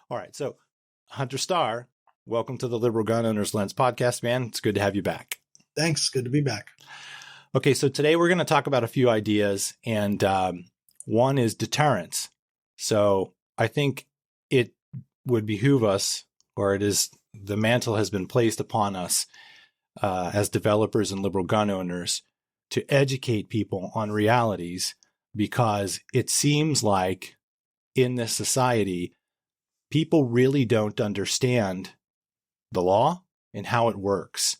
All right. So, Hunter Starr, welcome to the Liberal Gun Owners Lens podcast, man. It's good to have you back. Thanks. Good to be back. Okay. So today we're going to talk about a few ideas, and one is deterrence. So I think it would behoove us, or it is, the mantle has been placed upon us as developers and liberal gun owners to educate people on realities, because it seems like in this society, people really don't understand the law and how it works.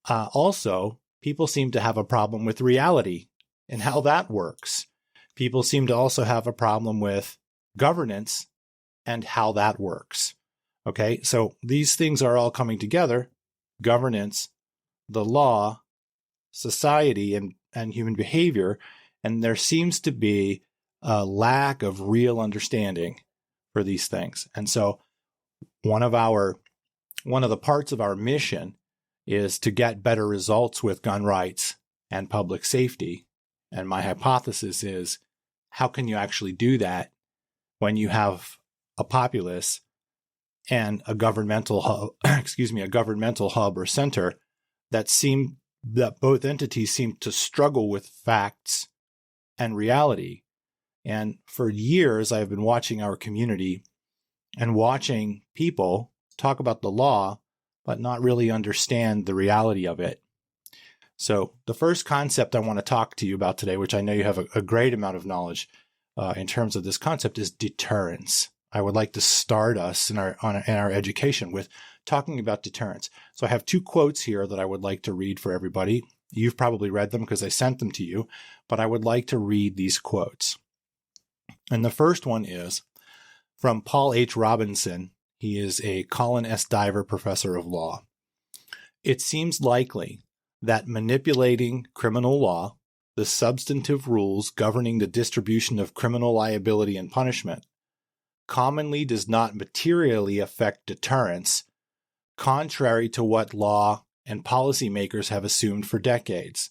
Also, people seem to have a problem with reality and how that works. People seem to also have a problem with governance and how that works. Okay, so these things are all coming together: governance, the law, society, and human behavior. And there seems to be a lack of real understanding for these things. And so one of the parts of our mission is to get better results with gun rights and public safety. And my hypothesis is, how can you actually do that when you have a populace and a governmental hub, a governmental hub or center that both entities seem to struggle with facts and reality. And for years, I've been watching our community and watching people talk about the law, but not really understand the reality of it. So the first concept I want to talk to you about today, which I know you have a great amount of knowledge in terms of this concept, is deterrence. I would like to start us in our education with talking about deterrence. So I have two quotes here that I would like to read for everybody. You've probably read them because I sent them to you, but I would like to read these quotes. And the first one is from Paul H. Robinson. He is a Colin S. Diver professor of law. It seems likely that manipulating criminal law, the substantive rules governing the distribution of criminal liability and punishment, commonly does not materially affect deterrence, contrary to what law and policymakers have assumed for decades.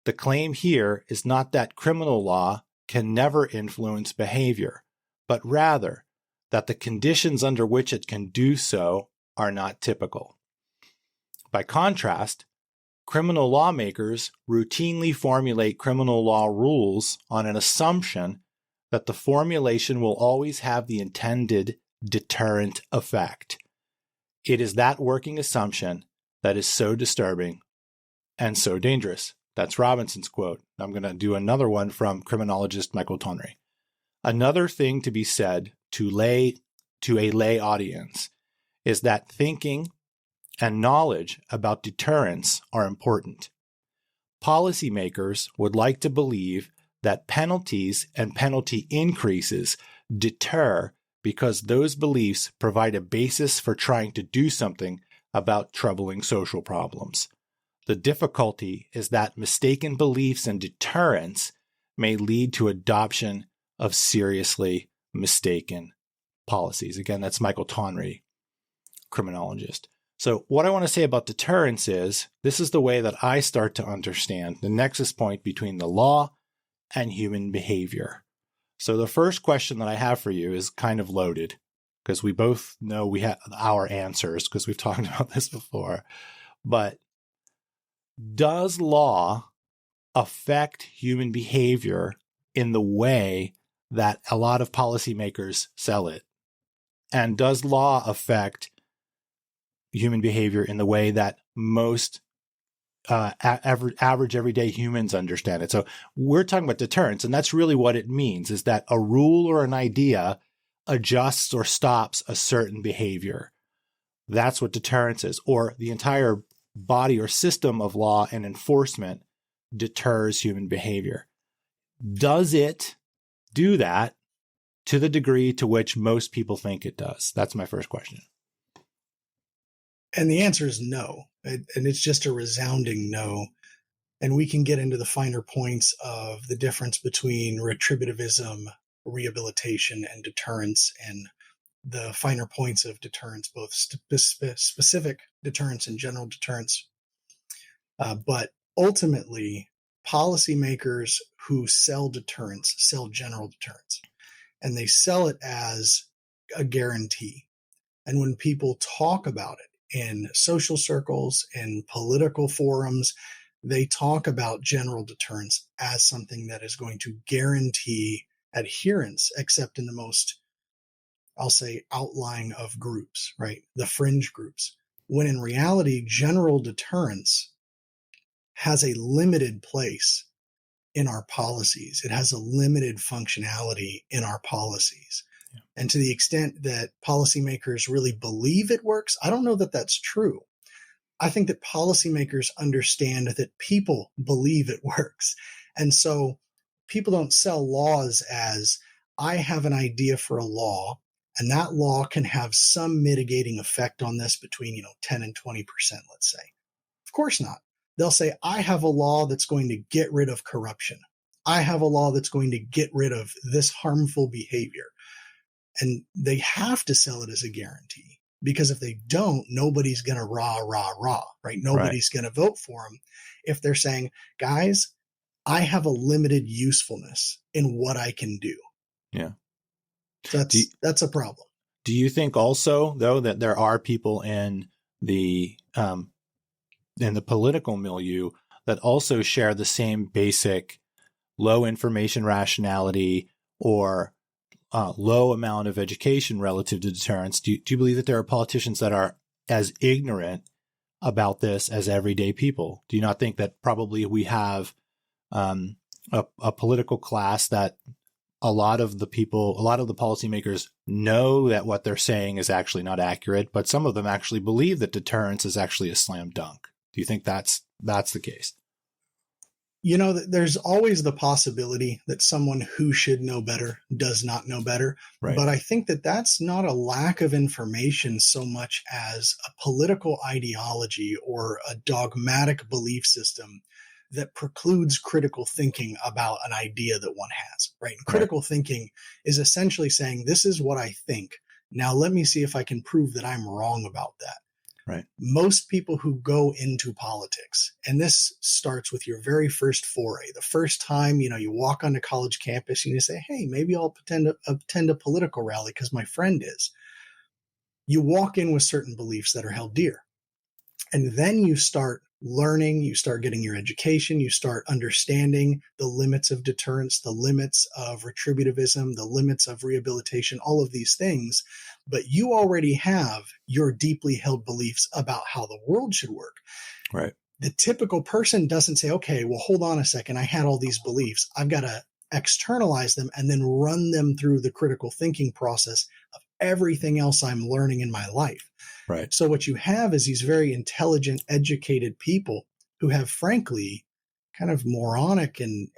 The claim here is not that criminal law can never influence behavior, but rather that the conditions under which it can do so are not typical. By contrast, criminal lawmakers routinely formulate criminal law rules on an assumption that the formulation will always have the intended deterrent effect. It is that working assumption that is so disturbing and so dangerous. That's Robinson's quote. I'm going to do another one from criminologist Michael Tonry. Another thing to be said to a lay audience is that thinking and knowledge about deterrence are important. Policymakers would like to believe that penalties and penalty increases deter because those beliefs provide a basis for trying to do something about troubling social problems. The difficulty is that mistaken beliefs and deterrence may lead to adoption of seriously mistaken policies. Again, that's Michael Tonry, criminologist. So what I want to say about deterrence is, this is the way that I start to understand the nexus point between the law and human behavior. So the first question that I have for you is kind of loaded, because we both know we have our answers because we've talked about this before. But does law affect human behavior in the way that a lot of policymakers sell it? And does law affect human behavior in the way that most average everyday humans understand it? So we're talking about deterrence, and that's really what it means, is that a rule or an idea adjusts or stops a certain behavior. That's what deterrence is. Or the entire body or system of law and enforcement deters human behavior. Does it do that to the degree to which most people think it does? That's my first question. And the answer is no. And it's just a resounding no. And we can get into the finer points of the difference between retributivism, rehabilitation, and deterrence, and the finer points of deterrence, both specific deterrence and general deterrence. But ultimately, policymakers who sell deterrence sell general deterrence. And they sell it as a guarantee. And when people talk about it in social circles and political forums, they talk about general deterrence as something that is going to guarantee adherence, except in the most, I'll say, outlying of groups, right? The fringe groups. When in reality, general deterrence has a limited place in our policies. It has a limited functionality in our policies. Yeah. And to the extent that policymakers really believe it works, I don't know that that's true. I think that policymakers understand that people believe it works. And so people don't sell laws as, I have an idea for a law, and that law can have some mitigating effect on this between, 10 and 20%, let's say. Of course not. They'll say, I have a law that's going to get rid of corruption. I have a law that's going to get rid of this harmful behavior. And they have to sell it as a guarantee, because if they don't, nobody's going to rah, right? Nobody's going to vote for them if they're saying, guys, I have a limited usefulness in what I can do. Yeah. So that's a problem. Do you think also, though, that there are people in the political milieu that also share the same basic low information rationality or low amount of education relative to deterrence? Do you believe that there are politicians that are as ignorant about this as everyday people? Do you not think that probably we have a political class that a lot of the policymakers know that what they're saying is actually not accurate, but some of them actually believe that deterrence is actually a slam dunk? Do you think that's the case? There's always the possibility that someone who should know better does not know better. Right. But I think that that's not a lack of information so much as a political ideology or a dogmatic belief system that precludes critical thinking about an idea that one has, right? And critical thinking is essentially saying, this is what I think. Now let me see if I can prove that I'm wrong about that. Right. Most people who go into politics, and this starts with your very first foray, the first time, you walk onto college campus and you say, hey, maybe I'll attend a political rally because my friend is. You walk in with certain beliefs that are held dear. And then you start learning, you start getting your education, you start understanding the limits of deterrence, the limits of retributivism, the limits of rehabilitation, all of these things. But you already have your deeply held beliefs about how the world should work. Right. The typical person doesn't say, okay, well, hold on a second. I had all these beliefs. I've got to externalize them and then run them through the critical thinking process of everything else I'm learning in my life. Right. So what you have is these very intelligent, educated people who have, frankly, kind of moronic and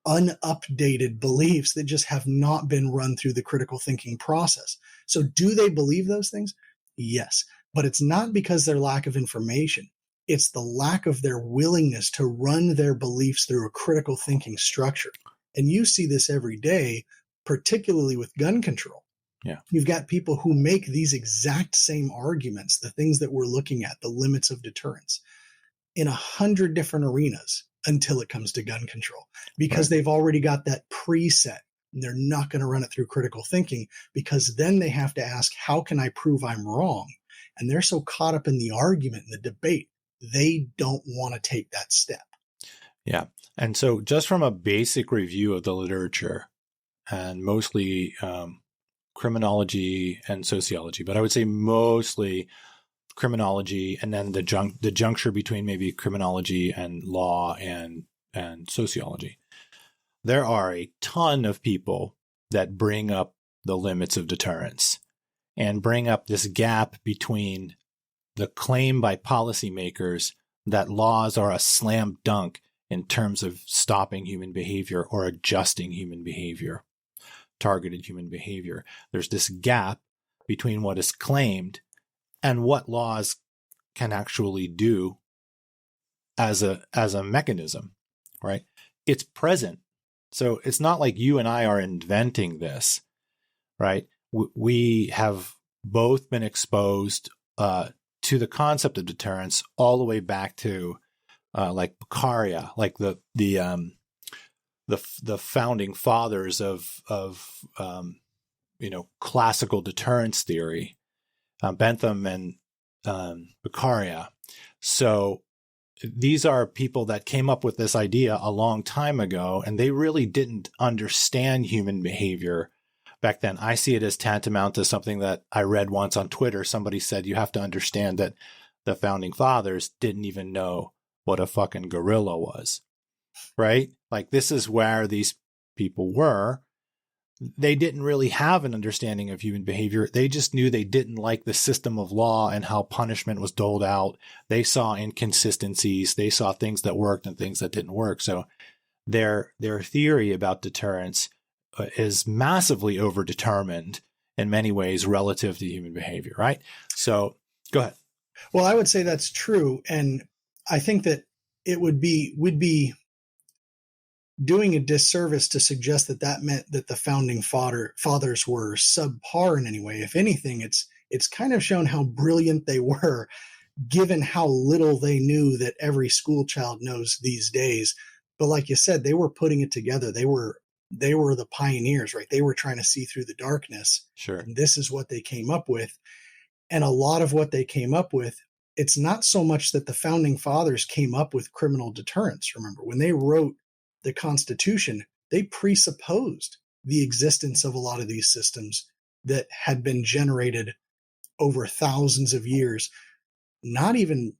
unupdated beliefs that just have not been run through the critical thinking process. So do they believe those things? Yes. But it's not because their lack of information. It's the lack of their willingness to run their beliefs through a critical thinking structure. And you see this every day, particularly with gun control. Yeah. You've got people who make these exact same arguments, the things that we're looking at, the limits of deterrence, in 100 different arenas until it comes to gun control, because they've already got that preset. And they're not going to run it through critical thinking, because then they have to ask, how can I prove I'm wrong? And they're so caught up in the argument and the debate, they don't want to take that step. Yeah. And so just from a basic review of the literature, and mostly criminology and sociology, but I would say mostly criminology, and then the juncture between maybe criminology and law and sociology. There are a ton of people that bring up the limits of deterrence and bring up this gap between the claim by policymakers that laws are a slam dunk in terms of stopping human behavior or adjusting human behavior, targeted human behavior. There's this gap between what is claimed and what laws can actually do as a mechanism, right? It's present. So it's not like you and I are inventing this, right? We have both been exposed to the concept of deterrence all the way back to like Beccaria, like the founding fathers of classical deterrence theory, Bentham and Beccaria. So these are people that came up with this idea a long time ago, and they really didn't understand human behavior back then. I see it as tantamount to something that I read once on Twitter. Somebody said, you have to understand that the founding fathers didn't even know what a fucking gorilla was, right? Like, this is where these people were. They didn't really have an understanding of human behavior. They just knew they didn't like the system of law and how punishment was doled out. They saw inconsistencies. They saw things that worked and things that didn't work. So their theory about deterrence is massively overdetermined in many ways relative to human behavior, right? So go ahead. Well, I would say that's true. And I think that would be doing a disservice to suggest that meant that the founding fathers were subpar in any way. If anything, it's kind of shown how brilliant they were, given how little they knew that every school child knows these days. But like you said, they were putting it together. They were the pioneers, right? They were trying to see through the darkness. Sure. And this is what they came up with. And a lot of what they came up with, it's not so much that the founding fathers came up with criminal deterrence. Remember, when they wrote the Constitution, they presupposed the existence of a lot of these systems that had been generated over thousands of years, not even,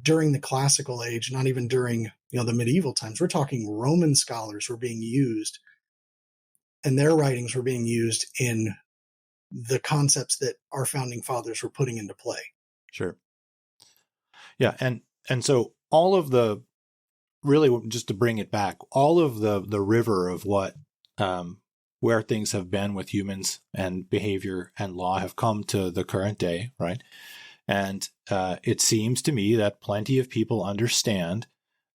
during the classical age, not even during, the medieval times. We're talking Roman scholars were being used, and their writings were being used in the concepts that our founding fathers were putting into play. Sure. Yeah. And so all of the, really, just to bring it back, all of the river of what, where things have been with humans and behavior and law have come to the current day, right? And it seems to me that plenty of people understand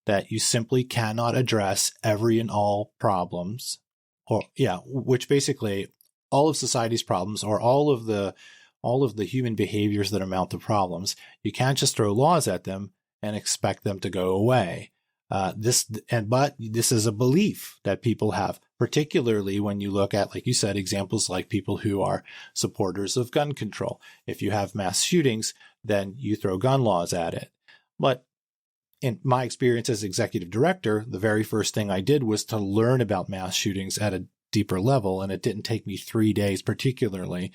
that you simply cannot address every and all problems, which basically all of society's problems, or all of the human behaviors that amount to problems. You can't just throw laws at them and expect them to go away. But this is a belief that people have, particularly when you look at, like you said, examples like people who are supporters of gun control. If you have mass shootings, then you throw gun laws at it. But in my experience as executive director, the very first thing I did was to learn about mass shootings at a deeper level. And it didn't take me 3 days, particularly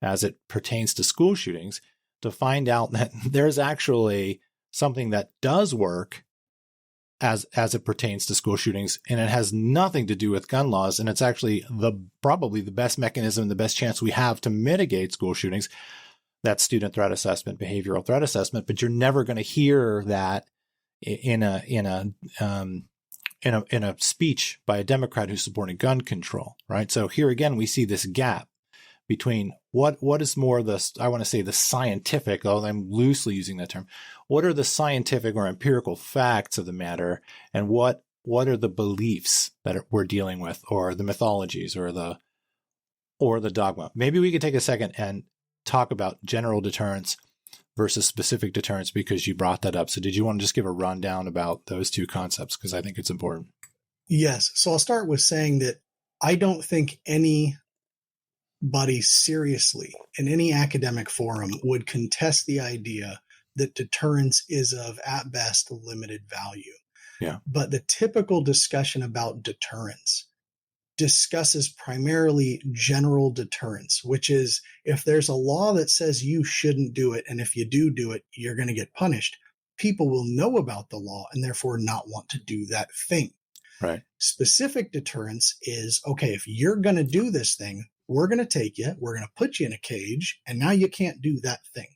as it pertains to school shootings, to find out that there's actually something that does work as it pertains to school shootings, and it has nothing to do with gun laws. And it's actually probably the best mechanism, the best chance we have to mitigate school shootings. That's student threat assessment, behavioral threat assessment. But you're never going to hear that in a speech by a Democrat who's supporting gun control, right? So here again, we see this gap between what is more I want to say the scientific, although I'm loosely using that term. What are the scientific or empirical facts of the matter, and what are the beliefs that we're dealing with, or the mythologies, or the dogma? Maybe we could take a second and talk about general deterrence versus specific deterrence, because you brought that up. So did you want to just give a rundown about those two concepts? Because I think it's important. Yes. So I'll start with saying that I don't think anybody seriously in any academic forum would contest the idea that deterrence is of, at best, limited value. Yeah. But the typical discussion about deterrence discusses primarily general deterrence, which is if there's a law that says you shouldn't do it, and if you do it, you're going to get punished, people will know about the law and therefore not want to do that thing. Right. Specific deterrence is, okay, if you're going to do this thing, we're going to take you, we're going to put you in a cage, and now you can't do that thing.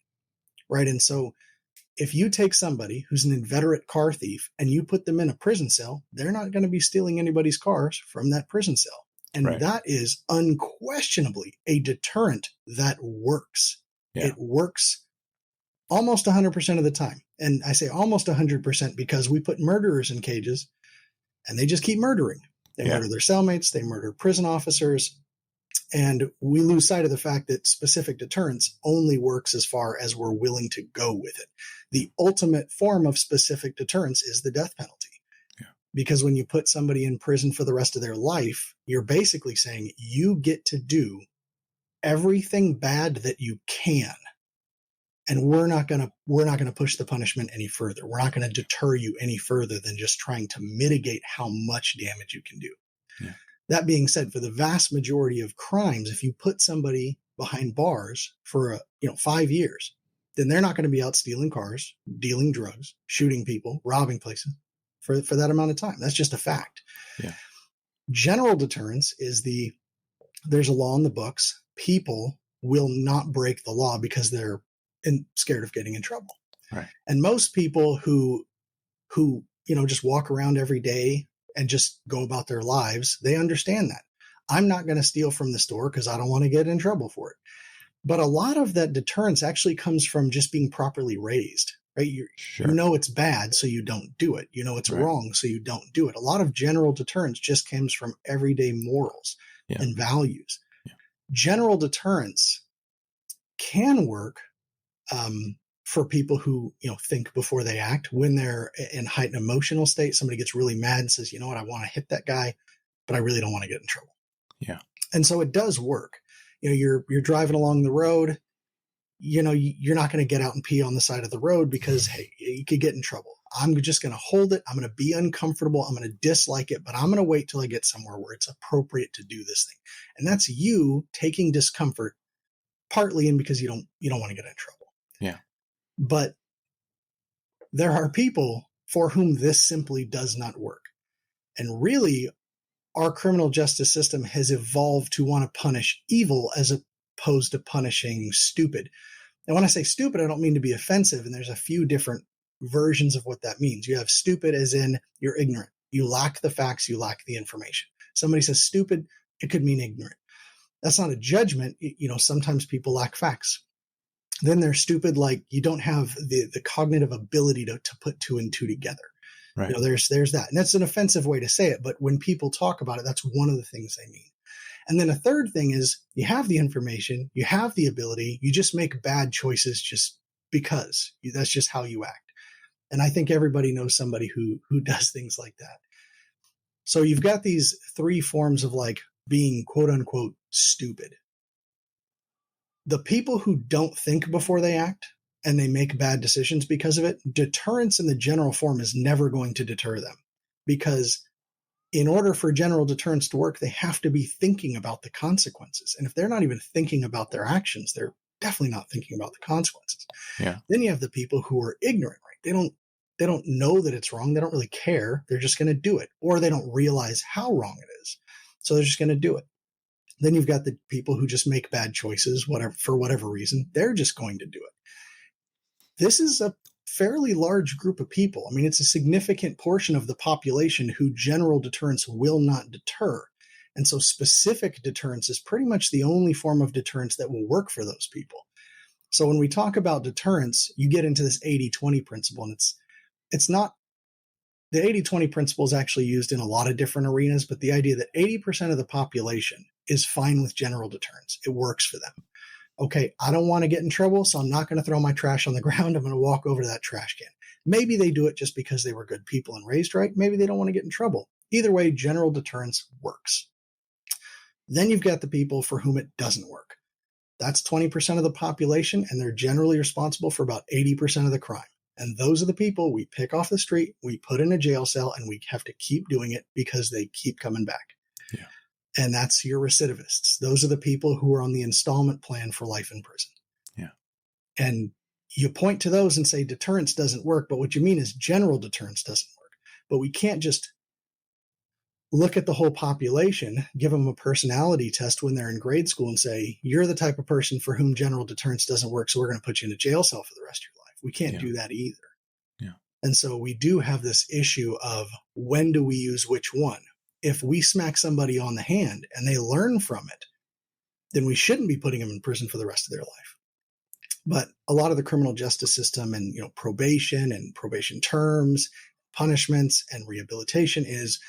Right. And so if you take somebody who's an inveterate car thief and you put them in a prison cell, they're not going to be stealing anybody's cars from that prison cell. And right. That is unquestionably a deterrent that works. Yeah. It works almost 100% of the time. And I say almost 100% because we put murderers in cages and they just keep murdering. They murder their cellmates, they murder prison officers. And we lose sight of the fact that specific deterrence only works as far as we're willing to go with it. The ultimate form of specific deterrence is the death penalty. Yeah. Because when you put somebody in prison for the rest of their life, you're basically saying you get to do everything bad that you can. And we're not going to push the punishment any further. We're not going to deter you any further than just trying to mitigate how much damage you can do. Yeah. That being said, for the vast majority of crimes, if you put somebody behind bars for 5 years, then they're not going to be out stealing cars, dealing drugs, shooting people, robbing places for that amount of time. That's just a fact. Yeah. General deterrence is there's a law in the books. People will not break the law because they're scared of getting in trouble. Right. And most people who just walk around every day and just go about their lives, they understand that. I'm not going to steal from the store because I don't want to get in trouble for it. But a lot of that deterrence actually comes from just being properly raised, right? You know it's bad, so you don't do it. You know it's wrong, so you don't do it. A lot of general deterrence just comes from everyday morals and values. Yeah. General deterrence can work for people who think before they act. When they're in heightened emotional state, somebody gets really mad and says, "You know what? I want to hit that guy, but I really don't want to get in trouble." Yeah. And so it does work. You're driving along the road. You're not going to get out and pee on the side of the road because, hey, you could get in trouble. I'm just going to hold it. I'm going to be uncomfortable. I'm going to dislike it, but I'm going to wait till I get somewhere where it's appropriate to do this thing. And that's you taking discomfort partly in because you don't want to get in trouble. Yeah. But there are people for whom this simply does not work. And really, our criminal justice system has evolved to want to punish evil as opposed to punishing stupid. And when I say stupid, I don't mean to be offensive. And there's a few different versions of what that means. You have stupid as in you're ignorant. You lack the facts. You lack the information. Somebody says stupid, it could mean ignorant. That's not a judgment. Sometimes people lack facts. Then they're stupid like you don't have the cognitive ability to put two and two together. Right. There's that. And that's an offensive way to say it. But when people talk about it, that's one of the things they mean. And then a third thing is you have the information, you have the ability, you just make bad choices just because. That's just how you act. And I think everybody knows somebody who does things like that. So you've got these three forms of like being quote unquote stupid. The people who don't think before they act and they make bad decisions because of it, deterrence in the general form is never going to deter them, because in order for general deterrence to work, they have to be thinking about the consequences. And if they're not even thinking about their actions, they're definitely not thinking about the consequences. Yeah. Then you have the people who are ignorant, right? They don't know that it's wrong. They don't really care. They're just going to do it, or they don't realize how wrong it is. So they're just going to do it. Then you've got the people who just make bad choices, for whatever reason. They're just going to do it. This is a fairly large group of people. I mean, it's a significant portion of the population who general deterrence will not deter. And so specific deterrence is pretty much the only form of deterrence that will work for those people. So when we talk about deterrence, you get into this 80-20 principle, and it's not the 80-20 principle is actually used in a lot of different arenas, but the idea that 80% of the population is fine with general deterrence. It works for them. Okay, I don't want to get in trouble, so I'm not going to throw my trash on the ground. I'm going to walk over to that trash can. Maybe they do it just because they were good people and raised right. Maybe they don't want to get in trouble. Either way, general deterrence works. Then you've got the people for whom it doesn't work. That's 20% of the population, and they're generally responsible for about 80% of the crime. And those are the people we pick off the street, we put in a jail cell, and we have to keep doing it because they keep coming back. Yeah. And that's your recidivists. Those are the people who are on the installment plan for life in prison. Yeah. And you point to those and say deterrence doesn't work, but what you mean is general deterrence doesn't work. But we can't just look at the whole population, give them a personality test when they're in grade school and say, you're the type of person for whom general deterrence doesn't work, so we're going to put you in a jail cell for the rest of your life. We can't do that either. Yeah. And so we do have this issue of when do we use which one? If we smack somebody on the hand and they learn from it, then we shouldn't be putting them in prison for the rest of their life. But a lot of the criminal justice system and probation terms, punishments, and rehabilitation is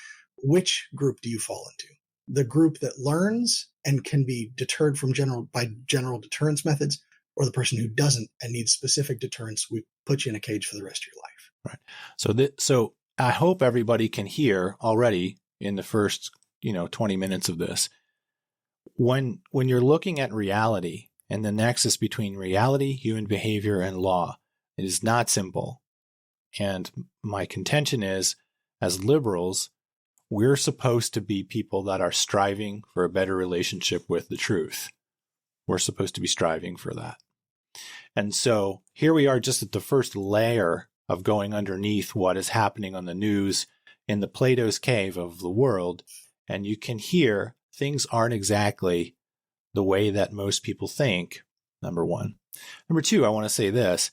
which group do you fall into? The group that learns and can be deterred from by general deterrence methods, or the person who doesn't and needs specific deterrence, we put you in a cage for the rest of your life. Right. So I hope everybody can hear already in the first 20 minutes of this when you're looking at reality and the nexus between reality, human behavior, and law, it is not simple. And my contention is, as liberals, we're supposed to be people that are striving for a better relationship with the truth. We're supposed to be striving for that. And so here we are just at the first layer of going underneath what is happening on the news in the Plato's cave of the world. And you can hear things aren't exactly the way that most people think, number one. Number two, I want to say this.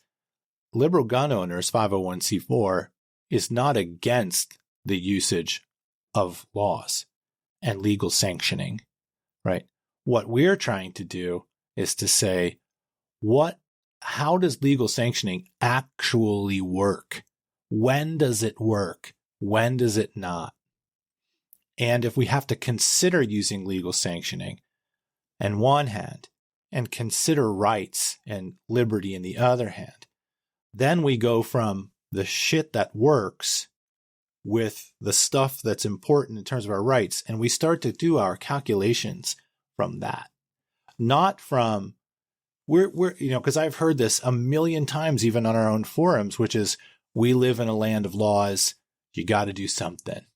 Liberal gun owners, 501c4, is not against the usage of laws and legal sanctioning, right? What we're trying to do is to say, how does legal sanctioning actually work? When does it work? When does it not? And if we have to consider using legal sanctioning on one hand and consider rights and liberty in the other hand, then we go from the shit that works with the stuff that's important in terms of our rights, and we start to do our calculations from that, not from because I've heard this a million times, even on our own forums, which is, we live in a land of laws. You got to do something,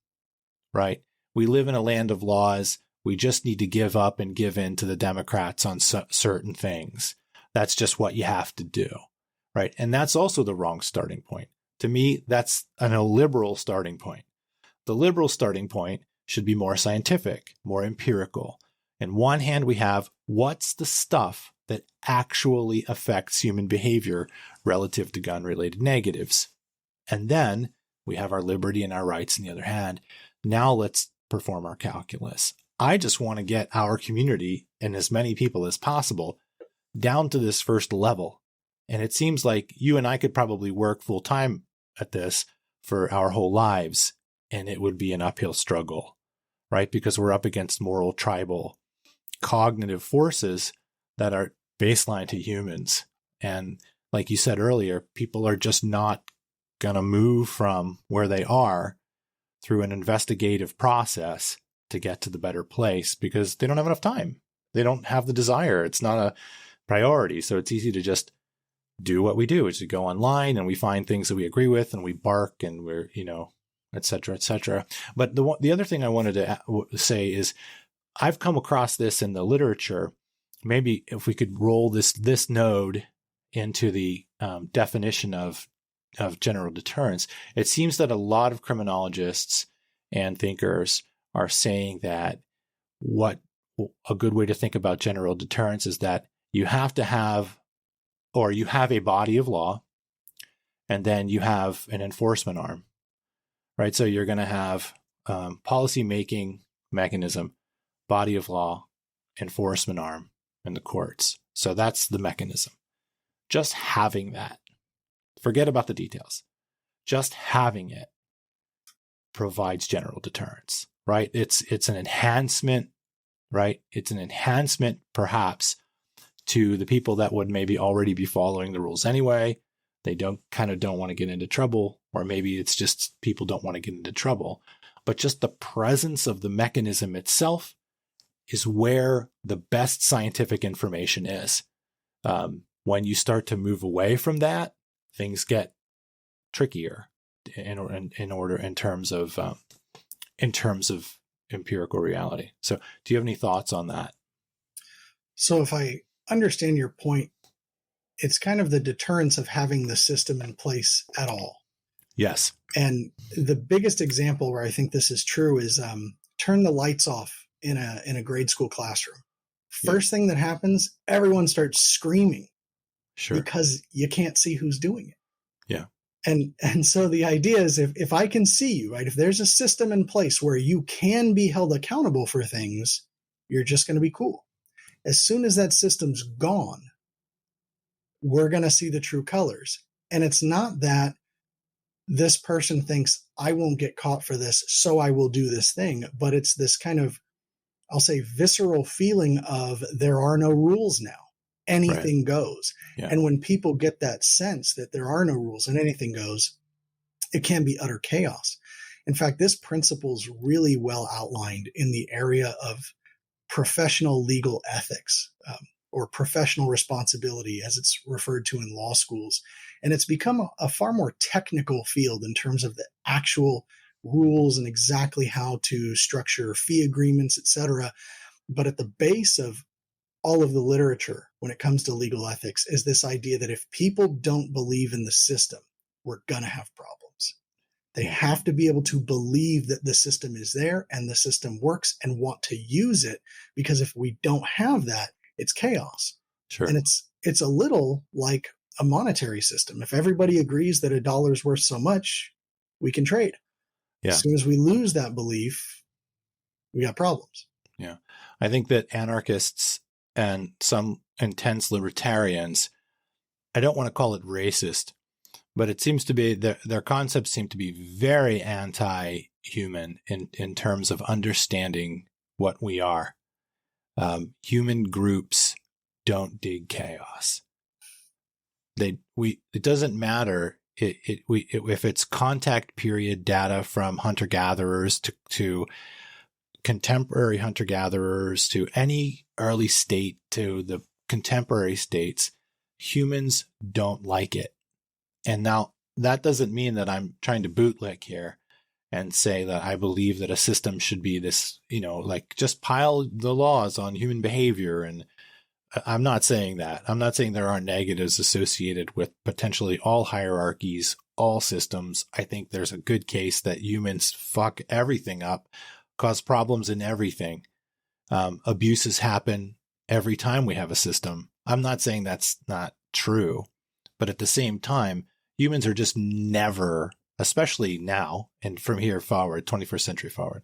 right? We live in a land of laws. We just need to give up and give in to the Democrats on certain things. That's just what you have to do, right? And that's also the wrong starting point. To me, that's an illiberal starting point. The liberal starting point should be more scientific, more empirical. On one hand, we have what's the stuff that actually affects human behavior relative to gun-related negatives. And then we have our liberty and our rights on the other hand. Now let's perform our calculus. I just want to get our community and as many people as possible down to this first level. And it seems like you and I could probably work full time at this for our whole lives, and it would be an uphill struggle, right? Because we're up against moral, tribal, cognitive forces that are baseline to humans. And like you said earlier, people are just not going to move from where they are through an investigative process to get to the better place because they don't have enough time. They don't have the desire. It's not a priority. So it's easy to just do what we do, which is to go online and we find things that we agree with and we bark and we're, et cetera, et cetera. But the other thing I wanted to say is I've come across this in the literature. Maybe if we could roll this node into the definition of general deterrence, it seems that a lot of criminologists and thinkers are saying that what a good way to think about general deterrence is that you have to have, or you have a body of law, and then you have an enforcement arm, right? So you're going to have policy making mechanism, body of law, enforcement arm, and the courts. So that's the mechanism. Just having that, forget about the details. Just having it provides general deterrence, right? It's an enhancement, right? It's an enhancement perhaps to the people that would maybe already be following the rules anyway. They don't want to get into trouble, or maybe it's just people don't want to get into trouble. But just the presence of the mechanism itself is where the best scientific information is. When you start to move away from that, things get trickier in terms of empirical reality. So, do you have any thoughts on that? So, if I understand your point, it's kind of the deterrence of having the system in place at all. Yes. And the biggest example where I think this is true is turn the lights off in a grade school classroom. First thing that happens, everyone starts screaming. Sure. Because you can't see who's doing it. Yeah. And so the idea is if I can see you, right, if there's a system in place where you can be held accountable for things, you're just going to be cool. As soon as that system's gone, we're going to see the true colors. And it's not that this person thinks I won't get caught for this, so I will do this thing, but it's this kind of, I'll say, visceral feeling of there are no rules now. Anything goes. Yeah. And when people get that sense that there are no rules and anything goes, it can be utter chaos. In fact, this principle is really well outlined in the area of professional legal ethics, or professional responsibility, as it's referred to in law schools. And it's become a far more technical field in terms of the actual rules and exactly how to structure fee agreements, etc. But at the base of all of the literature when it comes to legal ethics is this idea that if people don't believe in the system, we're going to have problems. They have to be able to believe that the system is there and the system works and want to use it, because if we don't have that, it's chaos. Sure. And it's a little like a monetary system. If everybody agrees that $1 is worth so much, we can trade. Yeah. As soon as we lose that belief, we got problems. Yeah. I think that anarchists and some intense libertarians, I don't want to call it racist, but it seems to be their concepts seem to be very anti-human in terms of understanding what we are. Human groups don't dig chaos. It doesn't matter if it's contact period data from hunter-gatherers to contemporary hunter-gatherers to any early state to the contemporary states, humans don't like it. And now that doesn't mean that I'm trying to bootlick here and say that I believe that a system should be this, like just pile the laws on human behavior. And I'm not saying that. I'm not saying there aren't negatives associated with potentially all hierarchies, all systems. I think there's a good case that humans fuck everything up, cause problems in everything. Abuses happen every time we have a system. I'm not saying that's not true, but at the same time, humans are just never, especially now and from here forward, 21st century forward,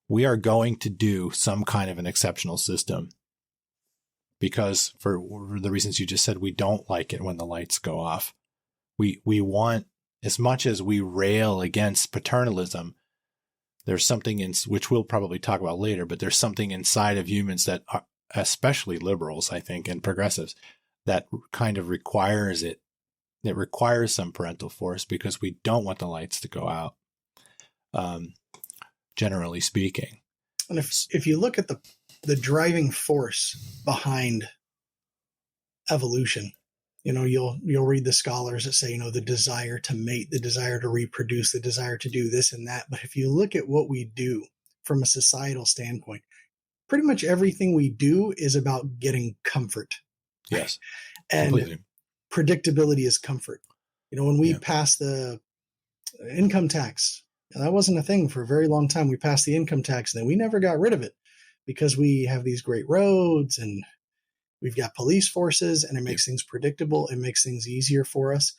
we are going to do some kind of an exceptional system, because for the reasons you just said, we don't like it when the lights go off. We want, as much as we rail against paternalism, there's something in which we'll probably talk about later, but there's something inside of humans that are, especially liberals, I think, and progressives, that kind of requires it. It requires some parental force because we don't want the lights to go out, generally speaking. And if you look at the driving force behind evolution, you'll read the scholars that say, the desire to mate, the desire to reproduce, the desire to do this and that. But if you look at what we do from a societal standpoint, pretty much everything we do is about getting comfort. Yes. And completely. Predictability is comfort. When we passed the income tax, that wasn't a thing for a very long time. We passed the income tax and then we never got rid of it because we have these great roads and we've got police forces, and it makes things predictable. It makes things easier for us.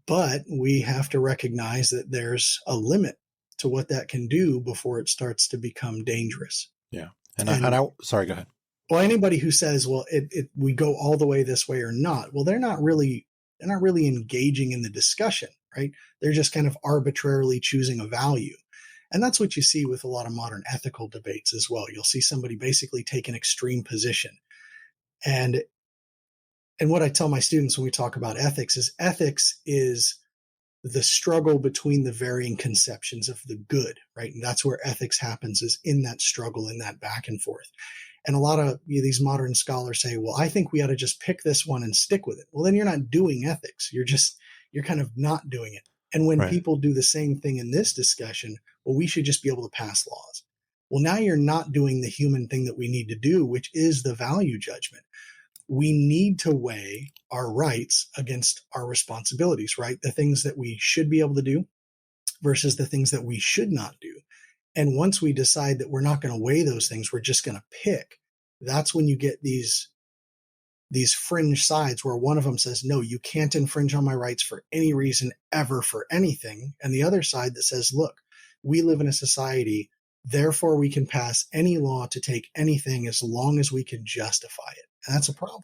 But we have to recognize that there's a limit to what that can do before it starts to become dangerous. Yeah. And I sorry, go ahead. Well, anybody who says, well, we go all the way this way or not, well, they're not really engaging in the discussion, right? They're just kind of arbitrarily choosing a value. And that's what you see with a lot of modern ethical debates as well. You'll see somebody basically take an extreme position. And what I tell my students when we talk about ethics is the struggle between the varying conceptions of the good, right? And that's where ethics happens, is in that struggle, in that back and forth. And a lot of these modern scholars say, well, I think we ought to just pick this one and stick with it. Well, then you're not doing ethics. You're kind of not doing it. And when people do the same thing in this discussion, well, we should just be able to pass laws. Well, now you're not doing the human thing that we need to do, which is the value judgment. We need to weigh our rights against our responsibilities, right? The things that we should be able to do versus the things that we should not do. And once we decide that we're not going to weigh those things, we're just going to pick, that's when you get these fringe sides where one of them says, no, you can't infringe on my rights for any reason ever for anything. And the other side that says, look, we live in a society, therefore we can pass any law to take anything as long as we can justify it. And that's a problem.